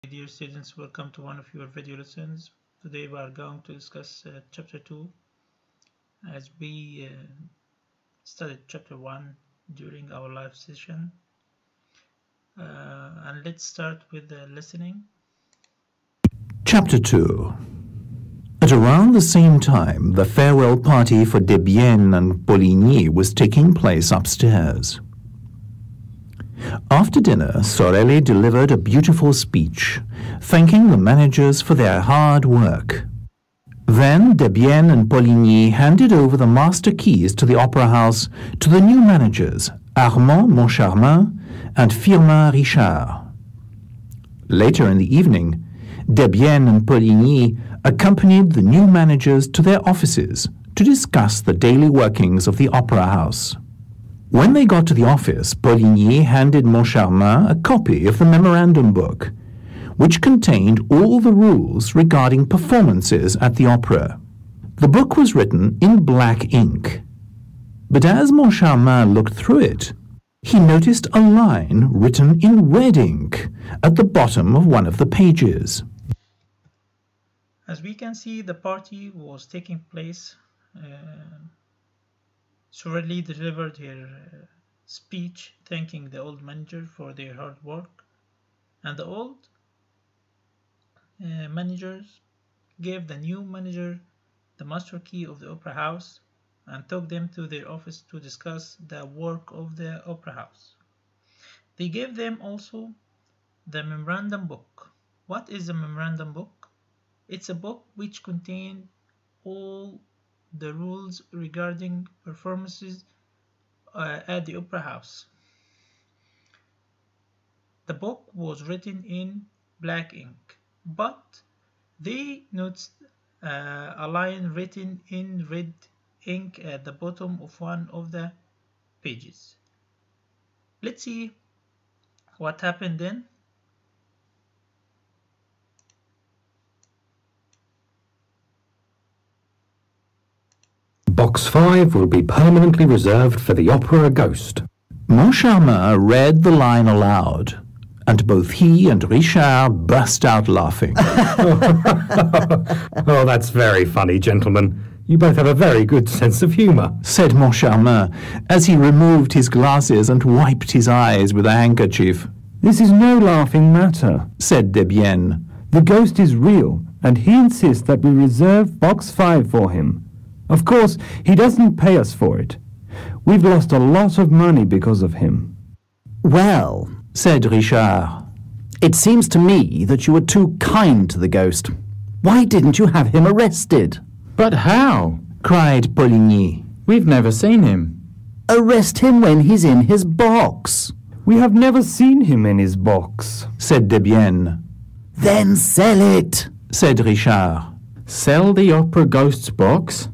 Dear students, welcome to one of your video lessons. Today we are going to discuss chapter 2 as we studied chapter 1 during our live session. And let's start with the listening. Chapter 2. At around the same time, the farewell party for Debienne and Poligny was taking place upstairs. After dinner, Sorelli delivered a beautiful speech, thanking the managers for their hard work. Then Debienne and Poligny handed over the master keys to the opera house to the new managers, Armand Moncharmin and Firmin Richard. Later in the evening, Debienne and Poligny accompanied the new managers to their offices to discuss the daily workings of the opera house. When they got to the office, Poligny handed Moncharmin a copy of the memorandum book, which contained all the rules regarding performances at the opera. The book was written in black ink, but as Moncharmin looked through it, he noticed a line written in red ink at the bottom of one of the pages. As we can see, the party was taking place. Sorelli delivered her speech thanking the old manager for their hard work, and the old managers gave the new manager the master key of the opera house and took them to their office to discuss the work of the opera house. They gave them also the memorandum book. What is the memorandum book? It's a book which contains all the rules regarding performances at the opera house. The book was written in black ink, but they noticed a line written in red ink at the bottom of one of the pages. Let's see what happened then. Box 5 will be permanently reserved for the opera Ghost. Moncharmin read the line aloud, and both he and Richard burst out laughing. Oh, that's very funny, gentlemen. You both have a very good sense of humour, said Moncharmin as he removed his glasses and wiped his eyes with a handkerchief. This is no laughing matter, said Debienne. The ghost is real, and he insists that we reserve box 5 for him. Of course, he doesn't pay us for it. We've lost a lot of money because of him. Well, said Richard, it seems to me that you were too kind to the ghost. Why didn't you have him arrested? But how? cried Poligny. We've never seen him. Arrest him when he's in his box. We have never seen him in his box, said Debienne. Then sell it, said Richard. Sell the opera Ghost's box?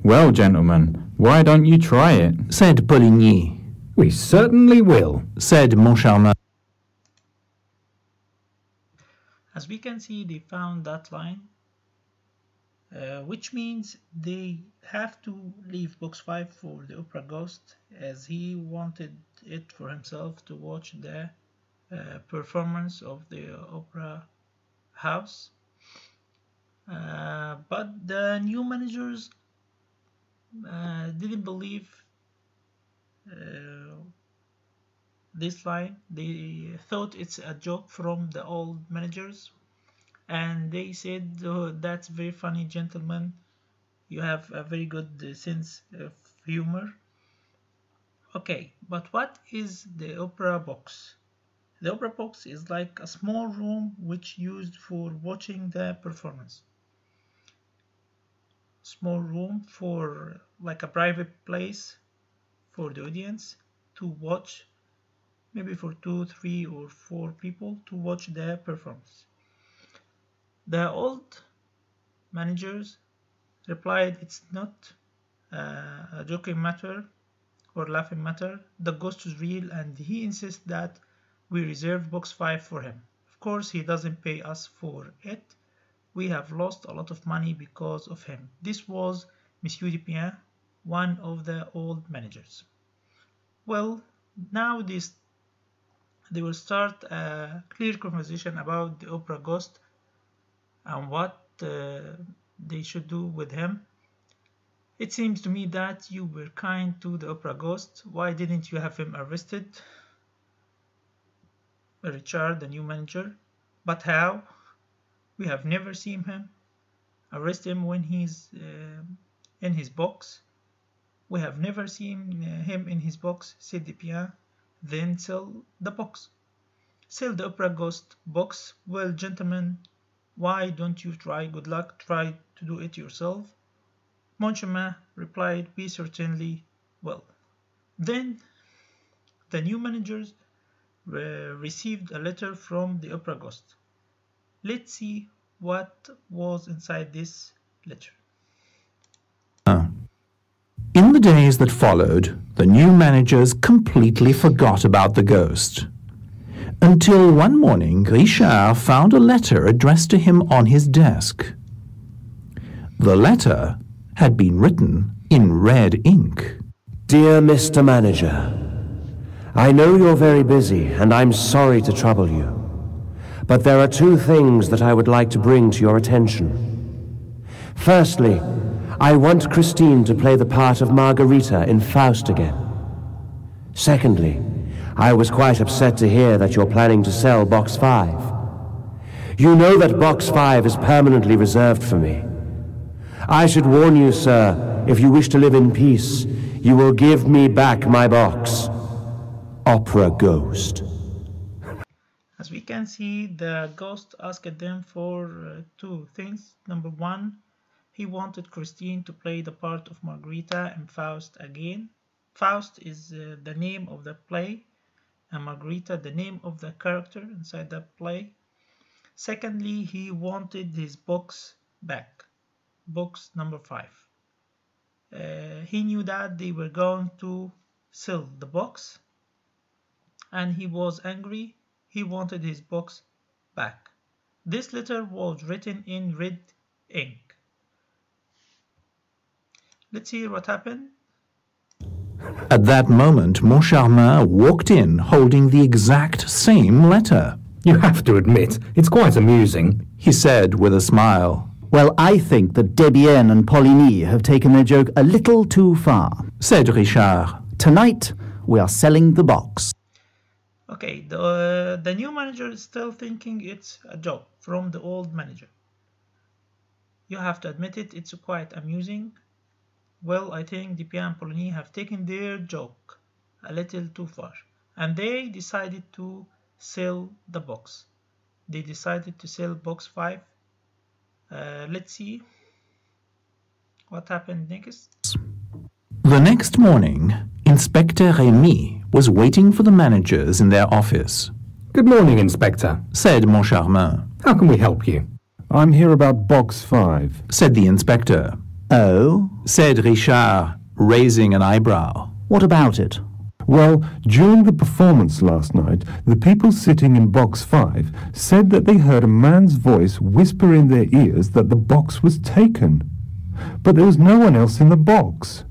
Well, gentlemen, why don't you try it? said Poligny. We certainly will, said Moncharmin. As we can see, they found that line, which means they have to leave box 5 for the opera Ghost, as he wanted it for himself to watch the performance of the opera house. But the new managers didn't believe this line. They thought it's a joke from the old managers, and they said, oh, that's very funny, gentlemen, you have a very good sense of humor. Okay, but what is the opera box? The opera box is like a small room which used for watching the performance. Small room for like a private place for the audience to watch, maybe for 2, 3 or 4 people to watch the performance. The old managers replied, it's not a joking matter or laughing matter. The ghost is real, and he insists that we reserve box 5 for him. Of course, he doesn't pay us for it. We have lost a lot of money because of him. This was Monsieur Dupien, one of the old managers. Well, now they will start a clear conversation about the opera ghost and what they should do with him. It seems to me that you were kind to the opera ghost. Why didn't you have him arrested? Richard, the new manager. But how? We have never seen him. Arrest him when he's in his box. We have never seen him in his box, said Dupin. Then sell the box. Sell the opera ghost box? Well, gentlemen, why don't you try? Good luck. Try to do it yourself. Moncharmin replied, we certainly will. Then the new managers received a letter from the opera ghost. Let's see what was inside this letter. In the days that followed, the new managers completely forgot about the ghost. Until one morning, Richard found a letter addressed to him on his desk. The letter had been written in red ink. Dear Mr. Manager, I know you're very busy and I'm sorry to trouble you, but there are two things that I would like to bring to your attention. Firstly, I want Christine to play the part of Margarita in Faust again. Secondly, I was quite upset to hear that you're planning to sell Box 5. You know that Box 5 is permanently reserved for me. I should warn you, sir, if you wish to live in peace, you will give me back my box. Opera Ghost. As we can see, the ghost asked them for two things. Number one, he wanted Christine to play the part of Margarita in Faust again. Faust is the name of the play, and Margarita the name of the character inside the play. Secondly, he wanted his box back, box number 5. He knew that they were going to sell the box, and he was angry. He wanted his box back. This letter was written in red ink. Let's hear what happened. At that moment, Moncharmin walked in holding the exact same letter. You have to admit, it's quite amusing, He said with a smile. Well, I think that Debienne and Poligny have taken their joke a little too far. Said Richard. Tonight, we are selling the box. Okay, the new manager is still thinking it's a joke from the old manager. You have to admit it, it's quite amusing. Well, I think Dupin and Poligny have taken their joke a little too far, and they decided to sell the box. They decided to sell box 5. Let's see what happened next. The next morning, Inspector Remy was waiting for the managers in their office. Good morning, Inspector, Said Moncharmin. how can we help you? I'm here about Box 5. Said the inspector. Oh? Said Richard, raising an eyebrow. What about it? Well, during the performance last night, the people sitting in Box 5 said that they heard a man's voice whisper in their ears that the box was taken. But there was no one else in the box.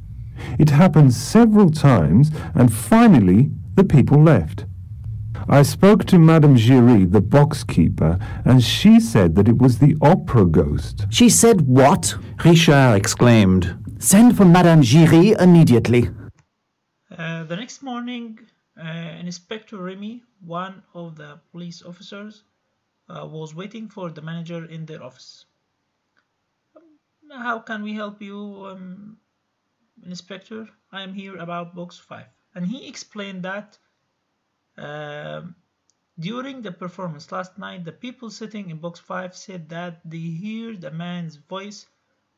It happened several times, and finally the people left. I spoke to Madame Giry, the box keeper, and she said that it was the opera ghost. She said what? Richard exclaimed. Send for Madame Giry immediately. The next morning, Inspector Remy, one of the police officers, was waiting for the manager in their office. How can we help you, Inspector? I am here about box 5. And he explained that during the performance last night, the people sitting in box 5 said that they heard a man's voice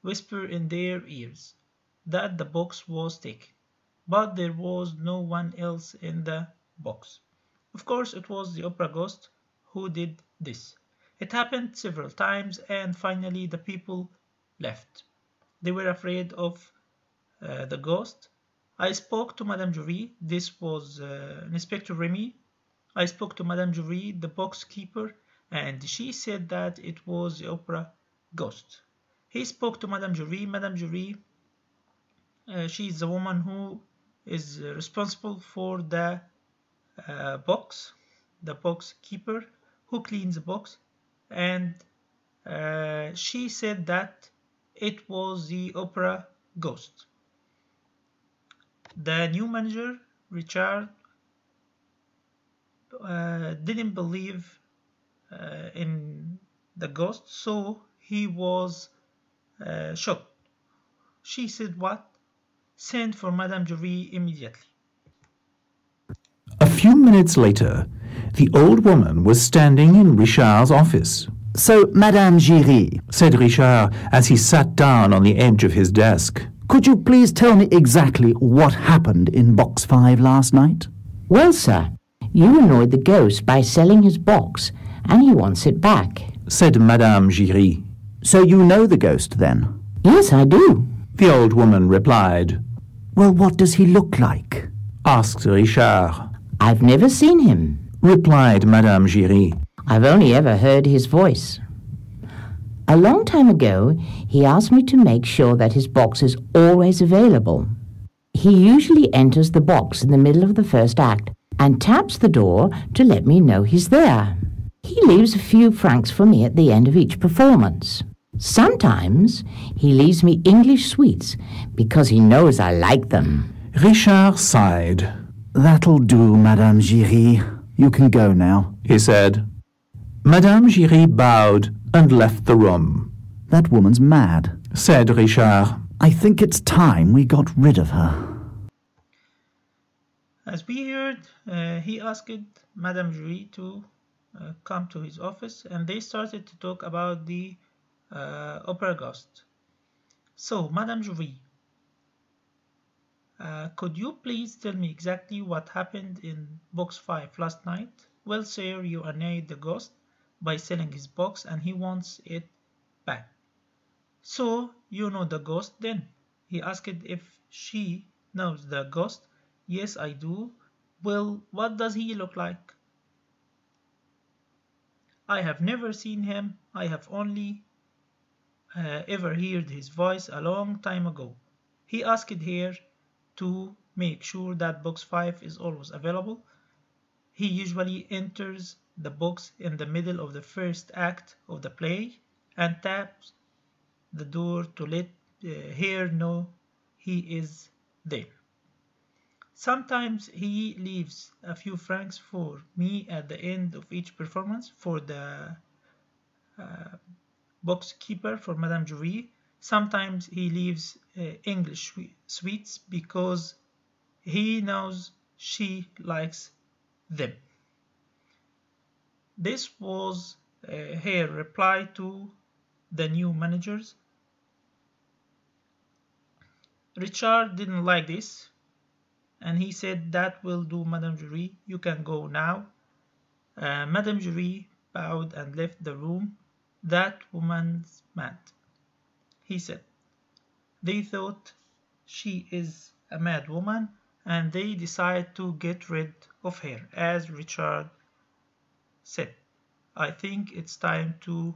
whisper in their ears that the box was taken, but there was no one else in the box. Of course, it was the opera ghost who did this. It happened several times, and finally the people left. They were afraid of the ghost. I spoke to Madame Giry. This was Inspector Remy. I spoke to Madame Giry, the box keeper, and she said that it was the opera ghost. He spoke to Madame Giry. Madame Giry, she is the woman who is responsible for the box, the box keeper who cleans the box, and she said that it was the opera ghost. The new manager, Richard, didn't believe in the ghost, so he was shocked. She said, "What? Send for Madame Giry immediately." A few minutes later, the old woman was standing in Richard's office. So, Madame Giry, Said Richard as he sat down on the edge of his desk. could you please tell me exactly what happened in Box 5 last night? Well, sir, you annoyed the ghost by selling his box, and he wants it back. Said Madame Giry. So you know the ghost, then? Yes, I do. The old woman replied. Well, what does he look like? Asked Richard. I've never seen him. Replied Madame Giry. I've only ever heard his voice. A long time ago, he asked me to make sure that his box is always available. He usually enters the box in the middle of the first act and taps the door to let me know he's there. He leaves a few francs for me at the end of each performance. Sometimes he leaves me English sweets because he knows I like them. Richard sighed. That'll do, Madame Giry. You can go now. He said. Madame Giry bowed and left the room. That woman's mad. Said Richard. I think it's time we got rid of her. As we heard, he asked Madame Giry to come to his office, and they started to talk about the opera ghost. So, Madame Giry, could you please tell me exactly what happened in box 5 last night? Well, sir, you annoyed the ghost by selling his box and he wants it back. So, you know the ghost then? He asked if she knows the ghost. Yes, I do. Well, what does he look like? I have never seen him. I have only ever heard his voice a long time ago. He asked her to make sure that box 5 is always available. He usually enters the box in the middle of the first act of the play and taps the door to let her know he is there. Sometimes he leaves a few francs for me at the end of each performance for the box keeper for Madame Giry. Sometimes he leaves English sweets because he knows she likes them. This was her reply to the new managers. Richard didn't like this, and he said, "That will do, Madame Giry. You can go now." Madame Giry bowed and left the room. "That woman's mad," he said. They thought she is a mad woman, and they decided to get rid of her. As Richard said, "I think it's time to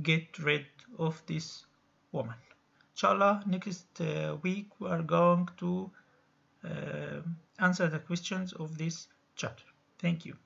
get rid of this woman." Inshallah, next week we are going to answer the questions of this chapter. Thank you.